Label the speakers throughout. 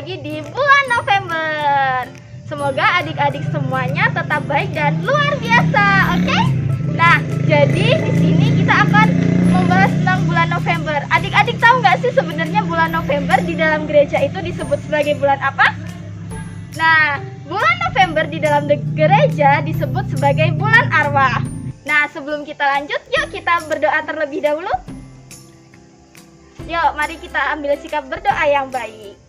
Speaker 1: lagi di bulan November. Semoga adik-adik semuanya tetap baik dan luar biasa, oke? Nah, jadi di sini kita akan membahas tentang bulan November. Adik-adik tahu nggak sih sebenarnya bulan November di dalam gereja itu disebut sebagai bulan apa? Nah, bulan November di dalam gereja disebut sebagai bulan arwah. Nah, sebelum kita lanjut, yuk kita berdoa terlebih dahulu. Yuk, mari kita ambil sikap berdoa yang baik.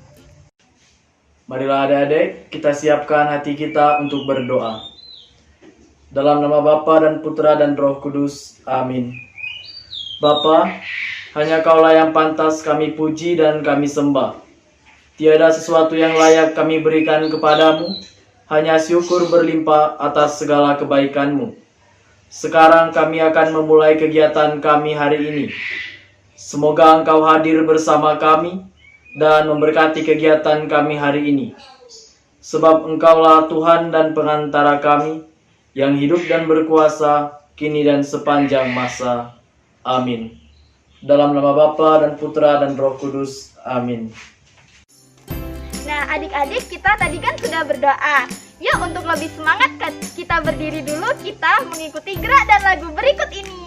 Speaker 2: Marilah adik-adik, kita siapkan hati kita untuk berdoa. Dalam nama Bapa dan Putra dan Roh Kudus. Amin. Bapa, hanya Kaulah yang pantas kami puji dan kami sembah. Tiada sesuatu yang layak kami berikan kepadamu, hanya syukur berlimpah atas segala kebaikan-Mu. Sekarang kami akan memulai kegiatan kami hari ini. Semoga Engkau hadir bersama kami dan memberkati kegiatan kami hari ini. Sebab Engkaulah Tuhan dan pengantara kami, yang hidup dan berkuasa, kini dan sepanjang masa. Amin. Dalam nama Bapa dan Putra dan Roh Kudus. Amin.
Speaker 1: Nah, adik-adik, kita tadi kan sudah berdoa. Yuk, untuk lebih semangat, kita berdiri dulu, kita mengikuti gerak dan lagu berikut ini.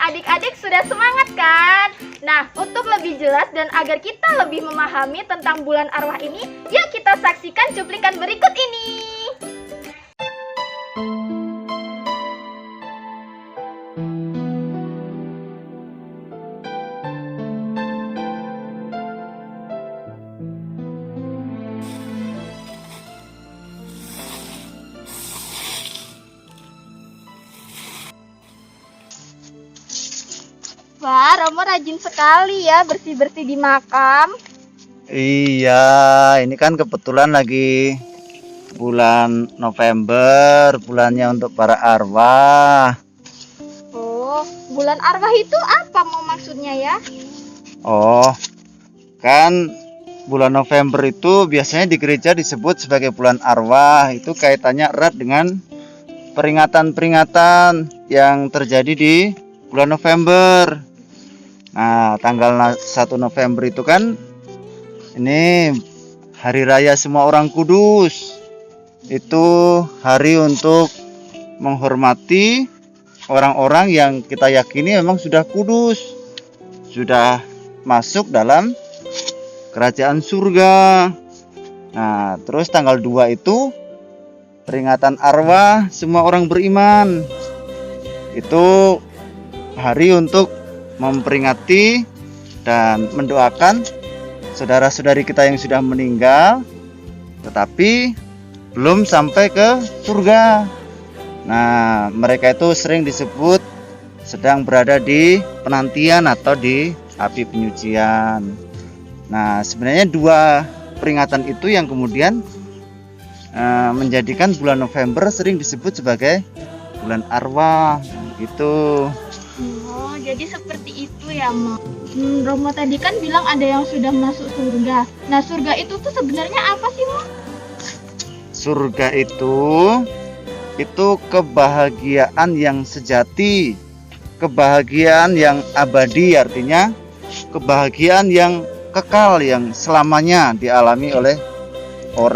Speaker 1: Adik-adik sudah semangat kan? Nah, untuk lebih jelas dan agar kita lebih memahami tentang bulan arwah ini, yuk kita saksikan cuplikan berikut ini. Wah, Romo rajin sekali ya bersih-bersih di makam.
Speaker 3: Iya, ini kan kebetulan lagi bulan November, bulannya untuk para arwah.
Speaker 1: Oh, bulan arwah itu apa mau maksudnya ya?
Speaker 3: Oh, kan bulan November itu biasanya di gereja disebut sebagai bulan arwah. Itu kaitannya erat dengan peringatan-peringatan yang terjadi di bulan November. Nah, tanggal 1 November itu kan ini hari raya semua orang kudus. Itu hari untuk menghormati orang-orang yang kita yakini memang sudah kudus, sudah masuk dalam kerajaan surga. Nah, terus tanggal 2 itu peringatan arwah semua orang beriman. Itu hari untuk memperingati dan mendoakan saudara-saudari kita yang sudah meninggal tetapi belum sampai ke surga. Nah, mereka itu sering disebut sedang berada di penantian atau di api penyucian. Nah, sebenarnya dua peringatan itu yang kemudian menjadikan bulan November sering disebut sebagai bulan arwah gitu.
Speaker 1: Oh, jadi seperti itu ya, Mo. Romo tadi kan bilang ada yang sudah masuk surga. Nah, surga itu tuh sebenarnya apa sih, Mo?
Speaker 3: Surga itu kebahagiaan yang sejati, kebahagiaan yang abadi, artinya kebahagiaan yang kekal, yang selamanya dialami oleh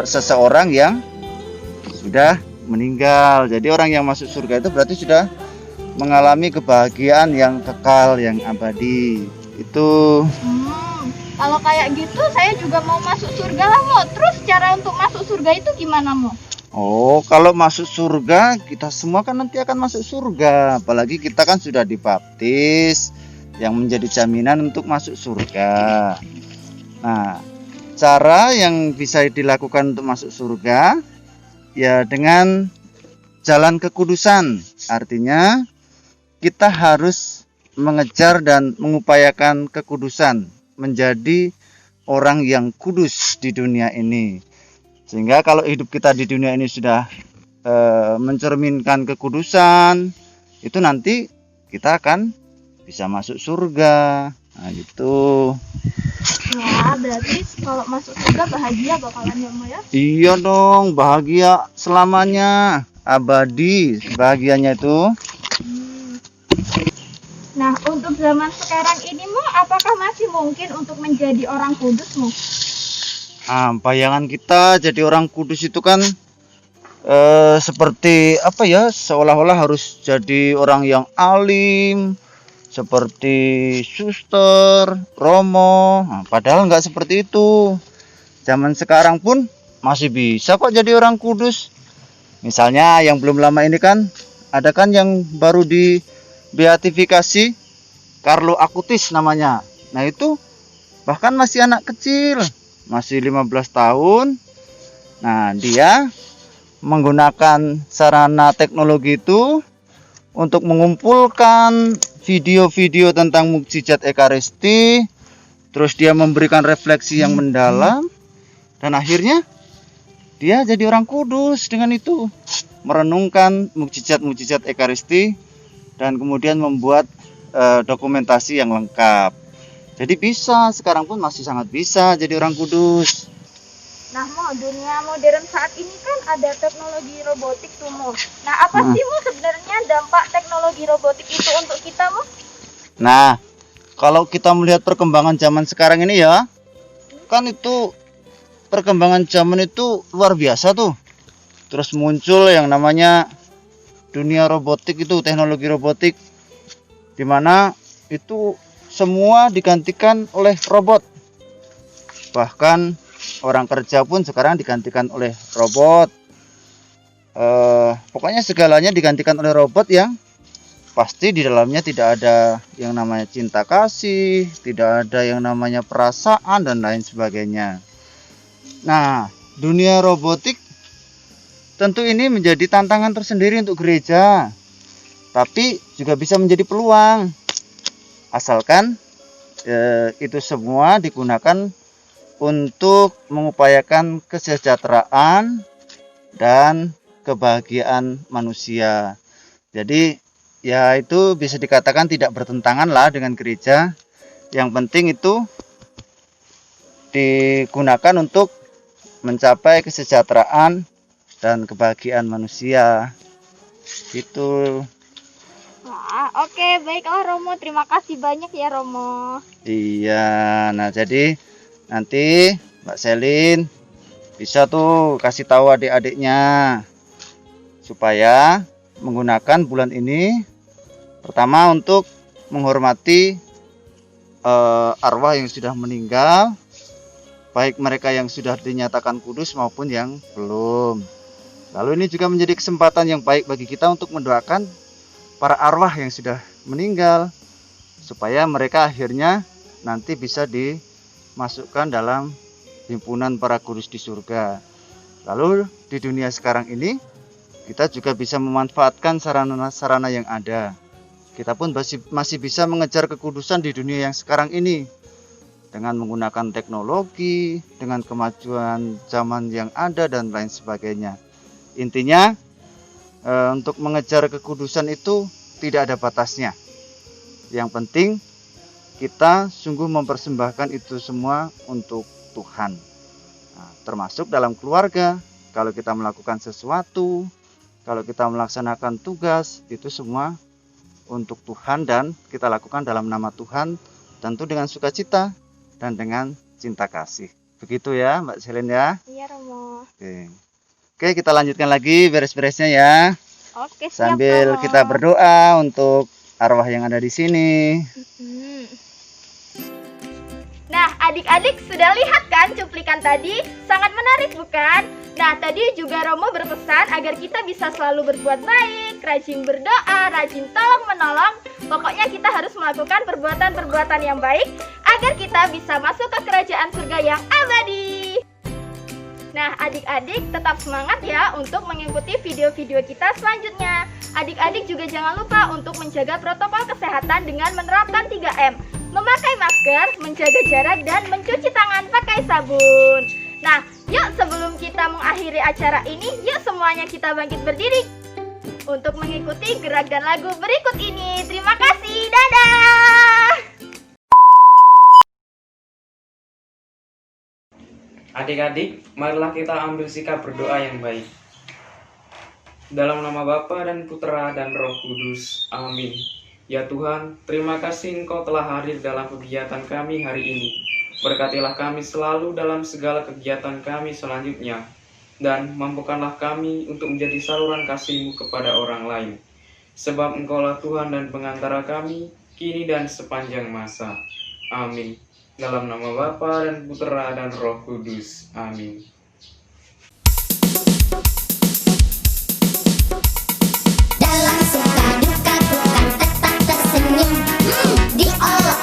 Speaker 3: seseorang yang sudah meninggal. Jadi orang yang masuk surga itu berarti sudah mengalami kebahagiaan yang kekal, yang abadi. Itu.
Speaker 1: Kalau kayak gitu saya juga mau masuk surga lah, Mo. Terus cara untuk masuk surga itu gimana, Mo?
Speaker 3: Oh, kalau masuk surga, kita semua kan nanti akan masuk surga. Apalagi kita kan sudah dibaptis, yang menjadi jaminan untuk masuk surga. Nah, cara yang bisa dilakukan untuk masuk surga ya dengan jalan kekudusan. Artinya kita harus mengejar dan mengupayakan kekudusan, menjadi orang yang kudus di dunia ini. Sehingga kalau hidup kita di dunia ini sudah mencerminkan kekudusan, itu nanti kita akan bisa masuk surga. Nah, gitu.
Speaker 1: Wah, berarti kalau masuk surga bahagia bakalan ya, Mo ya?
Speaker 3: Iya dong, bahagia selamanya, abadi bahagianya itu.
Speaker 1: Nah, untuk zaman sekarang ini, Mo, apakah masih mungkin untuk menjadi orang kudus, Mo?
Speaker 3: Bayangan kita jadi orang kudus itu kan seperti apa ya, seolah-olah harus jadi orang yang alim, seperti suster, romo. Padahal nggak seperti itu. Zaman sekarang pun masih bisa kok jadi orang kudus. Misalnya yang belum lama ini kan ada kan yang baru di beatifikasi, Carlo Acutis namanya. Nah itu bahkan masih anak kecil, masih 15 tahun. Nah dia menggunakan sarana teknologi itu untuk mengumpulkan video-video tentang mukjizat Ekaristi. Terus dia memberikan refleksi yang mendalam. Dan akhirnya dia jadi orang kudus dengan itu, merenungkan mukjizat-mukjizat Ekaristi dan kemudian membuat dokumentasi yang lengkap. Jadi bisa, sekarang pun masih sangat bisa jadi orang kudus.
Speaker 1: Nah, Mo, dunia modern saat ini kan ada teknologi robotik tuh, Mo. Nah, apa sih, Mo, sebenarnya dampak teknologi robotik itu untuk kita, Mo?
Speaker 3: Nah, kalau kita melihat perkembangan zaman sekarang ini ya, kan itu perkembangan zaman itu luar biasa tuh. Terus muncul yang namanya dunia robotik itu, teknologi robotik, di mana itu semua digantikan oleh robot. Bahkan orang kerja pun sekarang digantikan oleh robot. Pokoknya segalanya digantikan oleh robot yang pasti di dalamnya tidak ada yang namanya cinta kasih, tidak ada yang namanya perasaan dan lain sebagainya. Nah, dunia robotik tentu ini menjadi tantangan tersendiri untuk gereja, tapi juga bisa menjadi peluang, asalkan itu semua digunakan untuk mengupayakan kesejahteraan dan kebahagiaan manusia. Jadi ya itu bisa dikatakan tidak bertentangan lah dengan gereja. Yang penting itu digunakan untuk mencapai kesejahteraan dan kebahagiaan manusia. Gitu.
Speaker 1: Wah, oke, baiklah Romo. Terima kasih banyak ya, Romo.
Speaker 3: Iya, nah jadi nanti Mbak Selin bisa tuh kasih tahu adik-adiknya supaya menggunakan bulan ini pertama untuk menghormati arwah yang sudah meninggal, baik mereka yang sudah dinyatakan kudus maupun yang belum. Lalu ini juga menjadi kesempatan yang baik bagi kita untuk mendoakan para arwah yang sudah meninggal supaya mereka akhirnya nanti bisa dimasukkan dalam himpunan para kudus di surga. Lalu di dunia sekarang ini kita juga bisa memanfaatkan sarana-sarana yang ada. Kita pun masih bisa mengejar kekudusan di dunia yang sekarang ini dengan menggunakan teknologi, dengan kemajuan zaman yang ada dan lain sebagainya. Intinya Untuk mengejar kekudusan itu tidak ada batasnya. Yang penting kita sungguh mempersembahkan itu semua untuk Tuhan. Nah, termasuk dalam keluarga, kalau kita melakukan sesuatu, kalau kita melaksanakan tugas, itu semua untuk Tuhan dan kita lakukan dalam nama Tuhan, tentu dengan sukacita dan dengan cinta kasih. Begitu ya Mbak Selin ya.
Speaker 1: Iya Romo.
Speaker 3: Oke, kita lanjutkan lagi beres-beresnya ya.
Speaker 1: Oke, siap
Speaker 3: Sambil
Speaker 1: Romo.
Speaker 3: kita berdoa untuk arwah yang ada di sini.
Speaker 1: Nah, adik-adik sudah lihat kan cuplikan tadi? Sangat menarik bukan? Nah, tadi juga Romo berpesan agar kita bisa selalu berbuat baik, rajin berdoa, rajin tolong-menolong. Pokoknya kita harus melakukan perbuatan-perbuatan yang baik agar kita bisa masuk ke kerajaan surga yang abadi. Nah, adik-adik tetap semangat ya untuk mengikuti video-video kita selanjutnya. Adik-adik juga jangan lupa untuk menjaga protokol kesehatan dengan menerapkan 3M. Memakai masker, menjaga jarak, dan mencuci tangan pakai sabun. Nah, yuk sebelum kita mengakhiri acara ini, yuk semuanya kita bangkit berdiri untuk mengikuti gerak dan lagu berikut ini. Terima kasih, dadah!
Speaker 4: Adik-adik, marilah kita ambil sikap berdoa yang baik. Dalam nama Bapa dan Putra dan Roh Kudus. Amin. Ya Tuhan, terima kasih Engkau telah hadir dalam kegiatan kami hari ini. Berkatilah kami selalu dalam segala kegiatan kami selanjutnya. Dan mampukanlah kami untuk menjadi saluran kasih-Mu kepada orang lain. Sebab Engkaulah Tuhan dan pengantara kami, kini dan sepanjang masa. Amin. Dalam nama Bapa dan Putra dan Roh Kudus. Amin.
Speaker 5: Dalam suka duka ku kan tetap tersenyum. Diolok